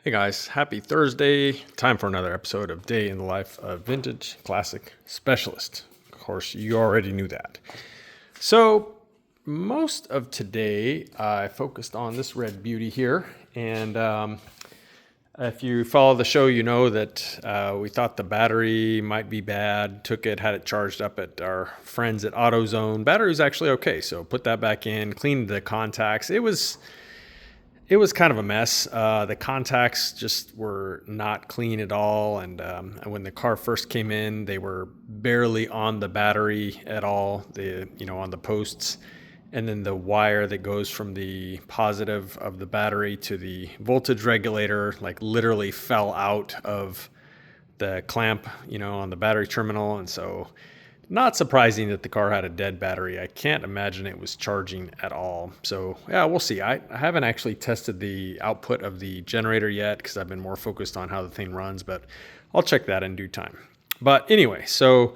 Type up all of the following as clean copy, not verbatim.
Hey guys, happy Thursday. Time for another episode of Day in the Life of Vintage Classic Specialist. Of course, you already knew that. So, most of today I focused on this red beauty here. And if you follow the show, you know that we thought the battery might be bad. Took it, had it charged up at our friends at AutoZone. Battery was actually okay, so put that back in, cleaned the contacts. It was kind of a mess. The contacts just were not clean at all, and when the car first came in, they were barely on the battery at all. On the posts, and then the wire that goes from the positive of the battery to the voltage regulator, like literally fell out of the clamp, on the battery terminal, and so not surprising that the car had a dead battery. I can't imagine it was charging at all. So, yeah, we'll see. I haven't actually tested the output of the generator yet because I've been more focused on how the thing runs, but I'll check that in due time. But anyway, so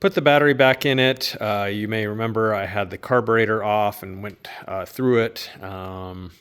put the battery back in it. You may remember I had the carburetor off and went through it. And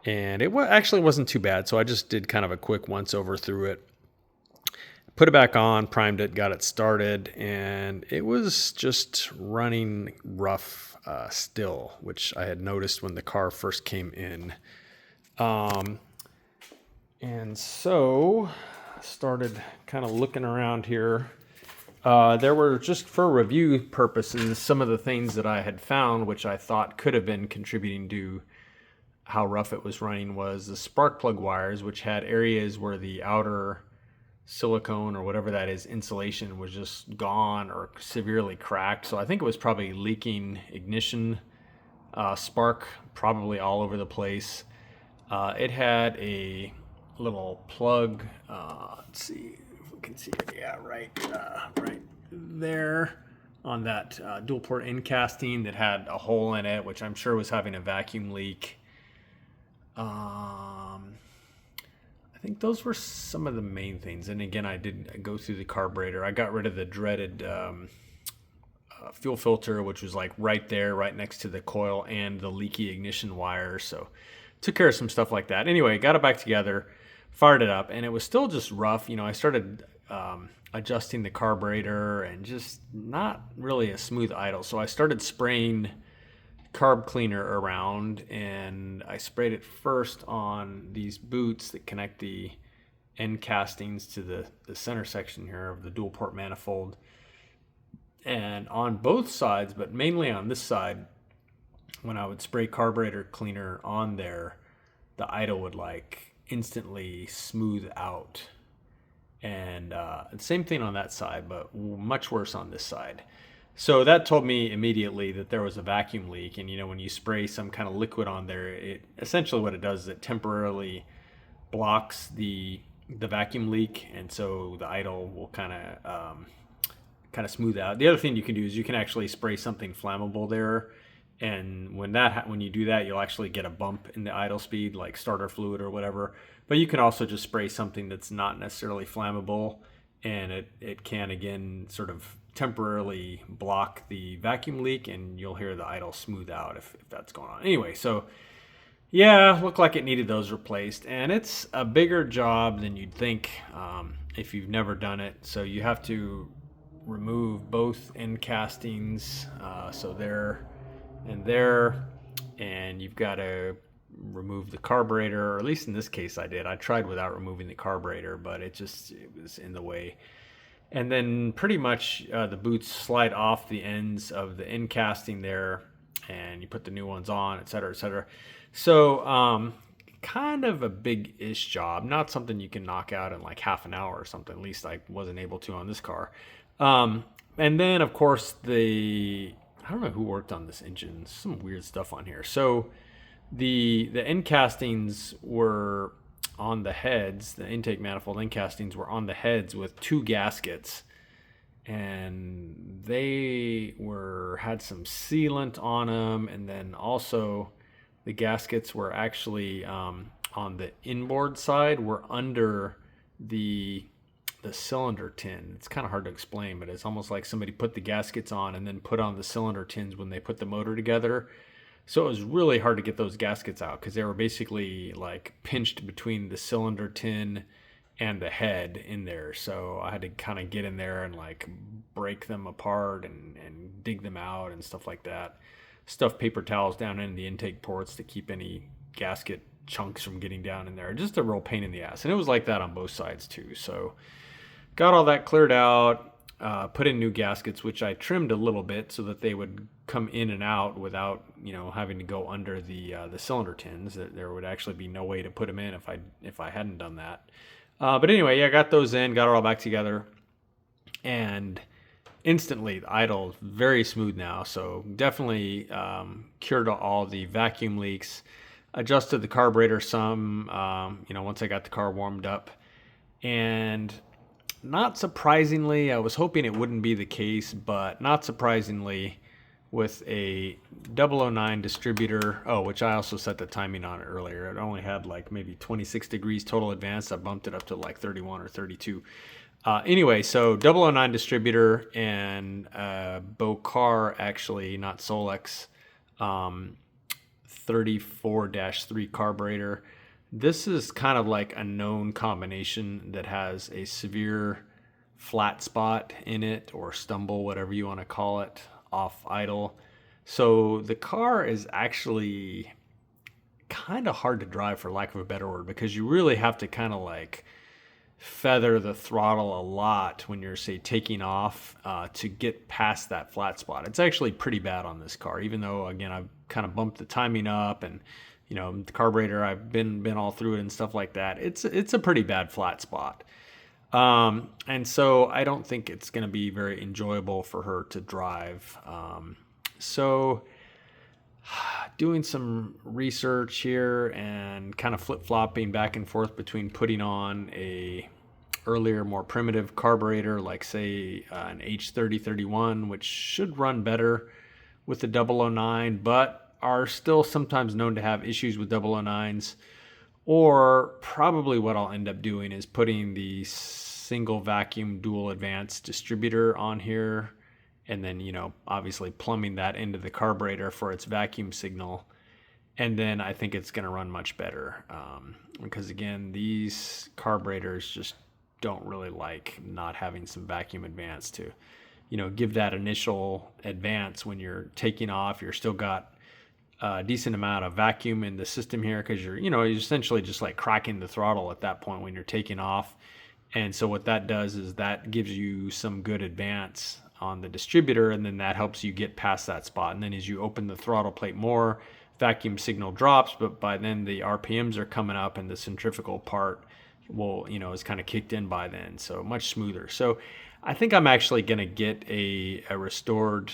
it actually wasn't too bad. So I just did kind of a quick once over through it. Put it back on, primed it, got it started, and it was just running rough still, which I had noticed when the car first came in. And so I started kind of looking around here. There were, just for review purposes, some of the things that I had found, which I thought could have been contributing to how rough it was running, was the spark plug wires, which had areas where the outer silicone or whatever that is, insulation, was just gone or severely cracked. So I think it was probably leaking ignition spark, probably all over the place. It had a little plug. Let's see if we can see it. Yeah, right there on that dual port end casting that had a hole in it, which I'm sure was having a vacuum leak. I think those were some of the main things. And again, I did go through the carburetor. I got rid of the dreaded fuel filter, which was like right there, right next to the coil and the leaky ignition wire. So took care of some stuff like that. Anyway, got it back together, fired it up, and it was still just rough. I started adjusting the carburetor and just not really a smooth idle. So I started spraying carb cleaner around, and I sprayed it first on these boots that connect the end castings to the center section here of the dual port manifold, and on both sides, but mainly on this side. When I would spray carburetor cleaner on there, the idle would like instantly smooth out, and same thing on that side, but much worse on this side. So that told me immediately that there was a vacuum leak. And when you spray some kind of liquid on there, it essentially, what it does is it temporarily blocks the vacuum leak, and so the idle will kind of smooth out. The other thing you can do is you can actually spray something flammable there, and when you do that, you'll actually get a bump in the idle speed, like starter fluid or whatever. But you can also just spray something that's not necessarily flammable, and it can again sort of temporarily block the vacuum leak, and you'll hear the idle smooth out if that's going on. Anyway, so yeah, looked like it needed those replaced, and it's a bigger job than you'd think if you've never done it. So you have to remove both end castings, so there and there, and you've got to remove the carburetor, or at least in this case I did. I tried without removing the carburetor, but it was in the way. And then pretty much the boots slide off the ends of the end casting there, and you put the new ones on, et cetera, et cetera. So kind of a big-ish job, not something you can knock out in like half an hour or something. At least I wasn't able to on this car. And then, of course, I don't know who worked on this engine. Some weird stuff on here. So the end castings were on the heads. The intake manifold end castings were on the heads with two gaskets, and they had some sealant on them. And then also the gaskets were actually on the inboard side, were under the cylinder tin. It's kind of hard to explain, but it's almost like somebody put the gaskets on and then put on the cylinder tins when they put the motor together. So it was really hard to get those gaskets out because they were basically like pinched between the cylinder tin and the head in there. So I had to kind of get in there and like break them apart and dig them out and stuff like that. Stuff paper towels down in the intake ports to keep any gasket chunks from getting down in there. Just a real pain in the ass. And it was like that on both sides too. So got all that cleared out. Put in new gaskets, which I trimmed a little bit so that they would come in and out without, having to go under the cylinder tins. There would actually be no way to put them in if I hadn't done that. But anyway, yeah, I got those in, got it all back together, and instantly the idle very smooth now. So definitely cured all the vacuum leaks. Adjusted the carburetor some, once I got the car warmed up, and not surprisingly, I was hoping it wouldn't be the case, but not surprisingly, with a 009 distributor, which I also set the timing on it earlier. It only had like maybe 26 degrees total advance. I bumped it up to like 31 or 32. Anyway, so 009 distributor and Bocar, actually, not Solex, 34-3 carburetor. This is kind of like a known combination that has a severe flat spot in it, or stumble, whatever you want to call it, off idle. So the car is actually kind of hard to drive, for lack of a better word, because you really have to kind of like feather the throttle a lot when you're, say, taking off to get past that flat spot. It's actually pretty bad on this car, even though, again, I've kind of bumped the timing up, and the carburetor, I've been all through it and stuff like that. It's a pretty bad flat spot. And so I don't think it's going to be very enjoyable for her to drive. So doing some research here and kind of flip-flopping back and forth between putting on a earlier, more primitive carburetor, like say an H3031, which should run better with the 009, but are still sometimes known to have issues with 009s. Or probably what I'll end up doing is putting the single vacuum dual advance distributor on here, and then, obviously plumbing that into the carburetor for its vacuum signal. And then I think it's going to run much better. Because again, these carburetors just don't really like not having some vacuum advance to, give that initial advance when you're taking off. You're still got a decent amount of vacuum in the system here, because you're essentially just like cracking the throttle at that point when you're taking off. And so what that does is that gives you some good advance on the distributor, and then that helps you get past that spot. And then as you open the throttle plate more, vacuum signal drops, but by then the RPMs are coming up and the centrifugal part will, is kind of kicked in by then. So much smoother. So I think I'm actually going to get a restored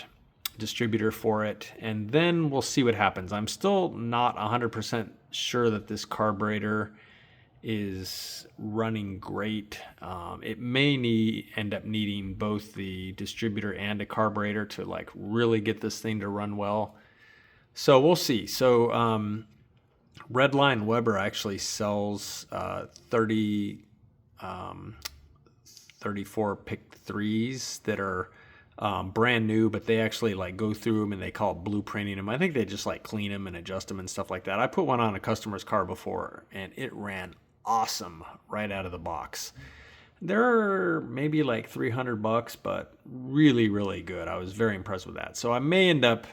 distributor for it, and then we'll see what happens. I'm still not 100% sure that this carburetor is running great. It may end up needing both the distributor and a carburetor to like really get this thing to run well. So we'll see. So Redline Weber actually sells 34 pick 3s that are brand new, but they actually like go through them and they call it blueprinting them. I think they just like clean them and adjust them and stuff like that. I put one on a customer's car before, and it ran awesome right out of the box. They're maybe like $300, but really, really good. I was very impressed with that. So I may end up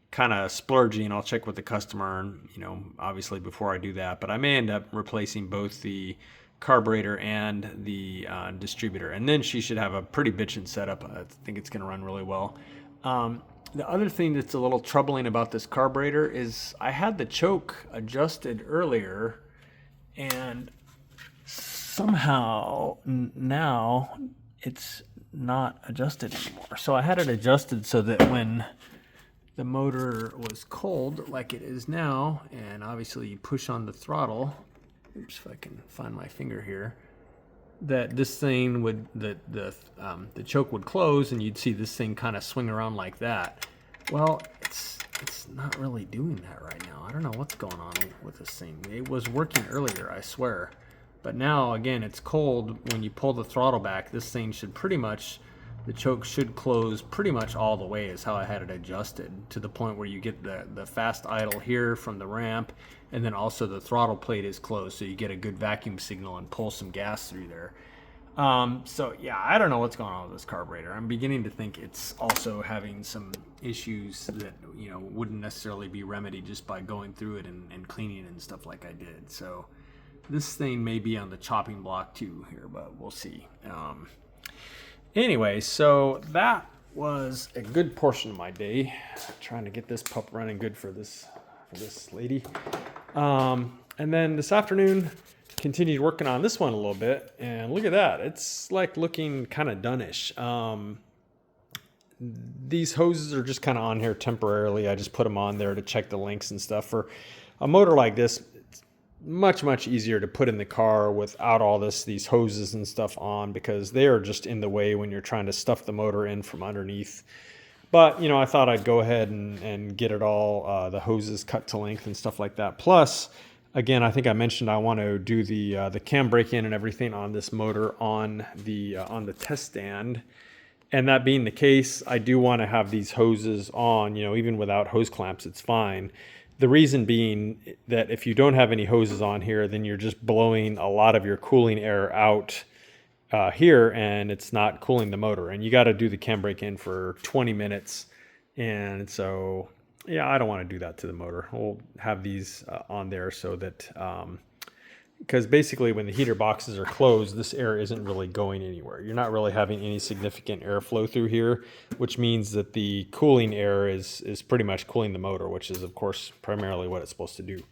kind of splurging. I'll check with the customer, and obviously before I do that, but I may end up replacing both the carburetor and the distributor, and then she should have a pretty bitchin' setup. I think it's going to run really well. The other thing that's a little troubling about this carburetor is I had the choke adjusted earlier, and somehow now it's not adjusted anymore. So I had it adjusted so that when the motor was cold like it is now, and obviously you push on the throttle, oops, if I can find my finger here, that this thing would, the choke would close, and you'd see this thing kind of swing around like that. Well, it's not really doing that right now. I don't know what's going on with this thing. It was working earlier, I swear. But now, again, it's cold. When you pull the throttle back, this thing should pretty much the choke should close pretty much all the way is how I had it adjusted, to the point where you get the fast idle here from the ramp, and then also the throttle plate is closed, so you get a good vacuum signal and pull some gas through there. So yeah, I don't know what's going on with this carburetor. I'm beginning to think it's also having some issues that, you know, wouldn't necessarily be remedied just by going through it and cleaning it and stuff like I did. So this thing may be on the chopping block too here, but we'll see. Anyway, so that was a good portion of my day, trying to get this pup running good for this lady. And then this afternoon, continued working on this one a little bit, and look at that. It's like looking kind of done-ish. These hoses are just kind of on here temporarily. I just put them on there to check the links and stuff. For a motor like this, much easier to put in the car without all these hoses and stuff on, because they are just in the way when you're trying to stuff the motor in from underneath. But, you know, I thought I'd go ahead and get it all, the hoses cut to length and stuff like that. Plus, again, I think I mentioned I want to do the cam break-in and everything on this motor on the test stand. And that being the case, I do want to have these hoses on, you know, even without hose clamps, it's fine. The reason being that if you don't have any hoses on here, then you're just blowing a lot of your cooling air out here, and it's not cooling the motor. And you got to do the cam break-in for 20 minutes. And so, yeah, I don't want to do that to the motor. We'll have these on there so that, because basically when the heater boxes are closed, this air isn't really going anywhere. You're not really having any significant airflow through here, which means that the cooling air is pretty much cooling the motor, which is, of course, primarily what it's supposed to do.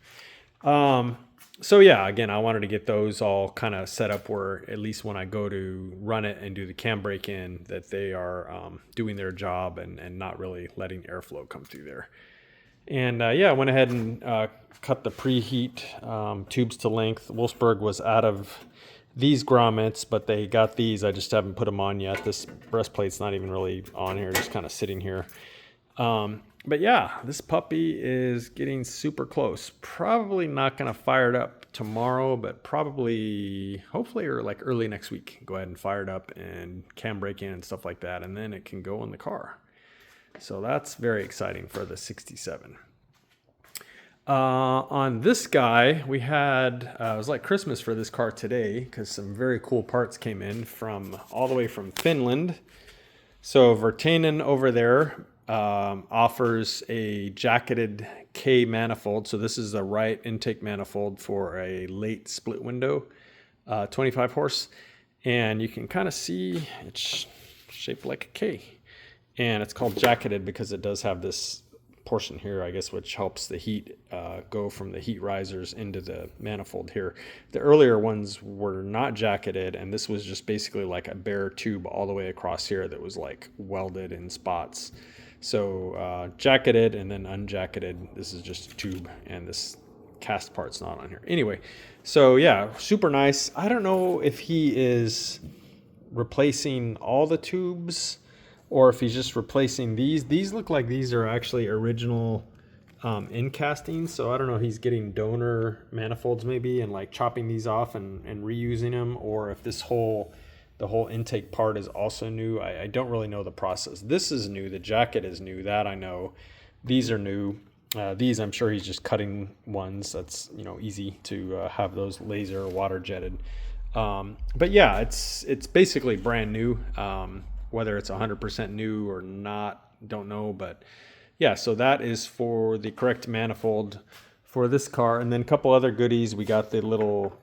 So yeah, again, I wanted to get those all kind of set up where at least when I go to run it and do the cam break-in, that they are doing their job and not really letting airflow come through there. And yeah, I went ahead and cut the preheat tubes to length. Wolfsburg was out of these grommets, but they got these. I just haven't put them on yet. This breastplate's not even really on here, just kind of sitting here. But yeah, this puppy is getting super close. Probably not going to fire it up tomorrow, but probably, hopefully, or like early next week, go ahead and fire it up and cam break in and stuff like that, and then it can go in the car. So that's very exciting for the 67. On this guy, we had, it was like Christmas for this car today, because some very cool parts came in from all the way from Finland. So Vertanen over there offers a jacketed K manifold. So this is the right intake manifold for a late split window, 25 horse. And you can kind of see it's shaped like a K. And it's called jacketed because it does have this portion here, I guess, which helps the heat go from the heat risers into the manifold here. The earlier ones were not jacketed, and this was just basically like a bare tube all the way across here that was like welded in spots. So jacketed and then unjacketed. This is just a tube, and this cast part's not on here. Anyway, so yeah, super nice. I don't know if he is replacing all the tubes or if he's just replacing these. These look like these are actually original in castings. So I don't know if he's getting donor manifolds maybe and like chopping these off and reusing them, or if the whole intake part is also new. I don't really know the process. This is new. The jacket is new. That I know. These are new. These I'm sure he's just cutting ones. That's, you know, easy to have those laser water jetted. But yeah, it's basically brand new. Whether it's 100% new or not, don't know. But yeah, so that is for the correct manifold for this car. And then a couple other goodies. We got the little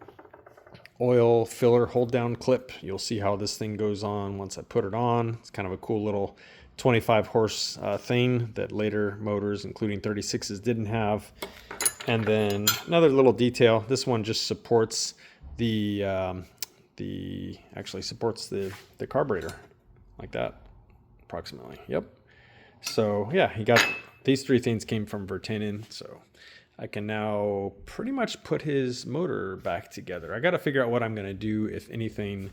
oil filler hold down clip. You'll see how this thing goes on once I put it on. It's kind of a cool little 25 horse thing that later motors, including 36s, didn't have. And then another little detail. This one just supports actually supports the carburetor. Like that, approximately. Yep. So yeah, he got these three things came from Vertanen. So I can now pretty much put his motor back together. I got to figure out what I'm going to do. If anything,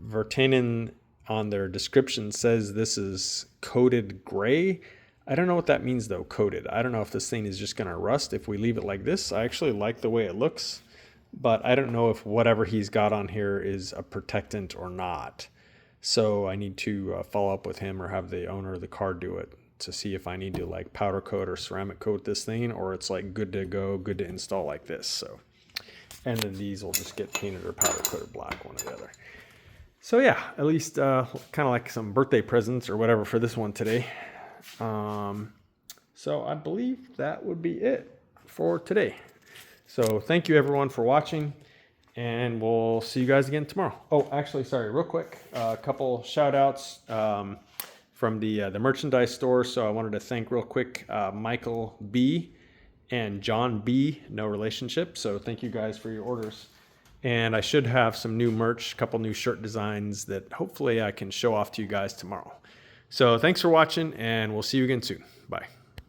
Vertanen on their description says this is coated gray. I don't know what that means though, coated. I don't know if this thing is just going to rust if we leave it like this. I actually like the way it looks, but I don't know if whatever he's got on here is a protectant or not. So I need to follow up with him or have the owner of the car do it to see if I need to like powder coat or ceramic coat this thing, or it's like good to go, good to install like this. So, and then these will just get painted or powder coated black, one or the other. So yeah, at least kind of like some birthday presents or whatever for this one today. So I believe that would be it for today. So thank you everyone for watching, and we'll see you guys again tomorrow. Oh, actually, sorry, real quick, a couple shout outs from the merchandise store. So I wanted to thank real quick Michael B and John B, no relationship. So thank you guys for your orders. And I should have some new merch, a couple new shirt designs that hopefully I can show off to you guys tomorrow. So thanks for watching, and we'll see you again soon. Bye.